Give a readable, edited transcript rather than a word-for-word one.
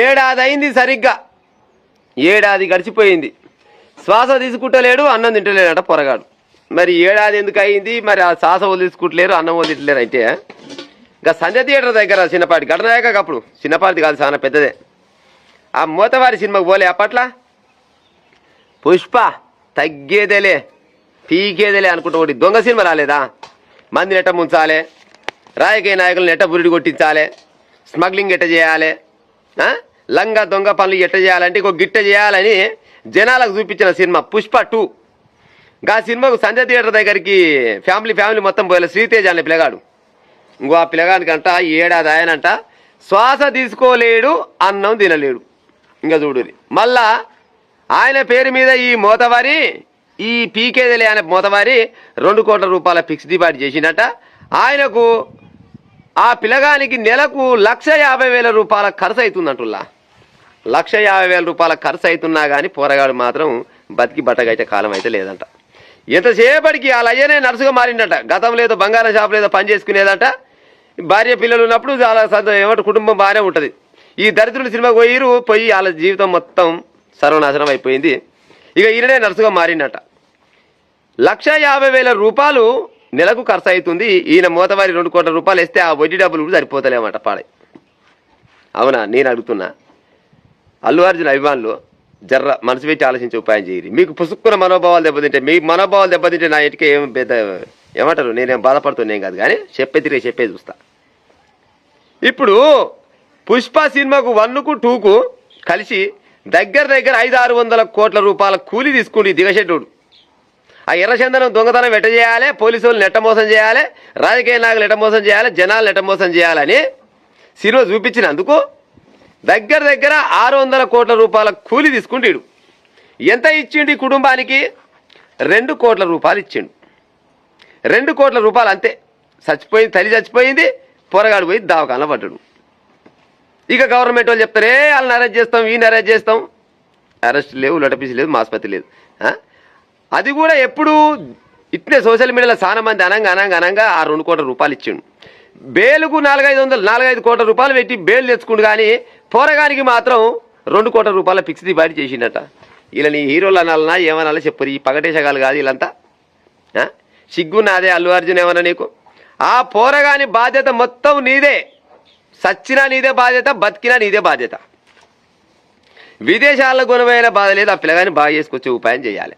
ఏడాది అయింది, సరిగ్గా ఏడాది గడిచిపోయింది. శ్వాస తీసుకుంటలేడు, అన్నం తింటలేడట పొరగాడు. మరి ఏడాది ఎందుకు అయింది? మరి ఆ శ్వాస వదిలించుకుంటలేరు, అన్నం వదిలింటలేరు. అయితే ఇంకా సంజయ్ థియేటర్ దగ్గర చిన్నపాటి ఘటనాయక అప్పుడు చిన్నపాటిది కాదు, చాలా పెద్దదే. ఆ మోతవారి సినిమాకు పోలే అప్పట్లా? పుష్ప తగ్గేదేలే పీకేదేలే అనుకుంటూ ఒకటి దొంగ సినిమా రాలేదా? మంది నెట్ట ముంచాలి, రాజకీయ నాయకులు నెట్ట బురిడి కొట్టించాలి, స్మగ్లింగ్ ఎట్ట చేయాలి, లంగా దొంగ పనులు ఎట్ట చేయాలంటే ఇంకో గిట్ట చేయాలని జనాలకు చూపించిన సినిమా పుష్ప 2. గా సినిమాకు సంజయ్ థియేటర్ దగ్గరికి ఫ్యామిలీ మొత్తం పోయలే. శ్రీతేజ అనే పిల్లగాడు, ఇంకో ఆ పిల్లగానికంట ఏడాది ఆయనంట శ్వాస తీసుకోలేడు, అన్నం తినలేడు. ఇంకా చూడుది. మళ్ళా ఆయన పేరు మీద ఈ మోతవారి, ఈ పీకేదలే అనే మోతవారి 2 కోట్ల రూపాయల ఫిక్స్ డిపాజిట్ చేసిండట. ఆయనకు ఆ పిల్లగానికి నెలకు 1,50,000 రూపాయల ఖర్చు అవుతుందంటుల్లా. 1,50,000 రూపాయల ఖర్చు అవుతున్నా కానీ పోరగాడు మాత్రం బతికి బట్టగైతే కాలం అయితే లేదంట. ఎంతసేపటికి వాళ్ళ అయ్యనే నర్సుగా మారిండట. గతం లేదో బంగారం షాప్ లేదో పని చేసుకునేదట. భార్య పిల్లలు ఉన్నప్పుడు చాలా ఏమంటే కుటుంబం బాగానే ఉంటుంది. ఈ దరిద్రుల సినిమాకి పోయి వాళ్ళ జీవితం మొత్తం సర్వనాశనం అయిపోయింది. ఇక ఈయననే నర్సుగా మారిండట. 1,50,000 రూపాయలు నెలకు ఖర్చు అవుతుంది. ఈయన మోతవారి 2 కోట్ల రూపాయలు వేస్తే ఆ వడ్డీ డబ్బులు కూడా సరిపోతలేమట పాడై. అవునా? నేను అడుగుతున్నా, అల్లు అర్జున్ అభిమానులు జర్ర మనసు పెట్టి ఆలోచించి ఉపాయం చేయరు. మీకు పుసుక్కున్న మనోభావాలు దెబ్బతింటే, మీ మనోభావాలు దెబ్బతింటే నా ఇంటికి ఏం పెద్ద ఏమంటారు, నేనేం బాధపడుతున్నాం కాదు, కానీ చెప్పే చూస్తా. ఇప్పుడు పుష్ప సినిమాకు 1కు 2కు కలిసి దగ్గర 500-600 కోట్ల రూపాయల కూలి తీసుకుంటే దిగశెట్టుడు. ఆ ఎర్రచందనం దొంగతనం ఎట్ట చేయాలి, పోలీసు వాళ్ళు నెట్ట మోసం చేయాలి, రాజకీయ నాయకులు ఎట్ట మోసం చేయాలి, జనాలు ఎట్ట మోసం చేయాలని సినిమా చూపించినందుకు దగ్గర 600 కోట్ల రూపాయల కూలి తీసుకుంటాడు. ఎంత ఇచ్చిండు ఈ కుటుంబానికి? 2 కోట్ల రూపాయలు ఇచ్చిండు. 2 కోట్ల రూపాయలు అంతే. చచ్చిపోయింది, తల్లి చచ్చిపోయింది, పొరగాడు పోయి దవాఖాన పడ్డాడు. ఇక గవర్నమెంట్ వాళ్ళు చెప్తారే వాళ్ళని అరెస్ట్ చేస్తాం, వీళ్ళని అరెస్ట్ చేస్తాం. అరెస్ట్ లేవు, లొటపీసి లేదు, మాస్పతి లేదు. అది కూడా ఎప్పుడు ఇట్నే సోషల్ మీడియాలో చాలా మంది అనంగా ఆ 2 కోట్ల రూపాయలు ఇచ్చిండు. బేలుకు 4-5 కోట్ల రూపాయలు పెట్టి బేలు తెచ్చుకుండు. కానీ పోరగానికి మాత్రం 2 కోట్ల రూపాయల ఫిక్స్ డిపాజిట్ చేసిండట. వీళ్ళని హీరోలు అనాలన్నా ఏమనాలో చెప్పరు. ఈ పగటేషగాలు కాదు వీళ్ళంతా. సిగ్గు నాదే అల్లు అర్జున్ ఏమన్నా నీకు? ఆ పోరగాని బాధ్యత మొత్తం నీదే. సచ్చినా నీదే బాధ్యత, బతికినా నీదే బాధ్యత. విదేశాల్లో గుణమైన బాధ లేదు. ఆ పిల్లగాని బాగా చేసుకొచ్చే ఉపాయం చేయాలి.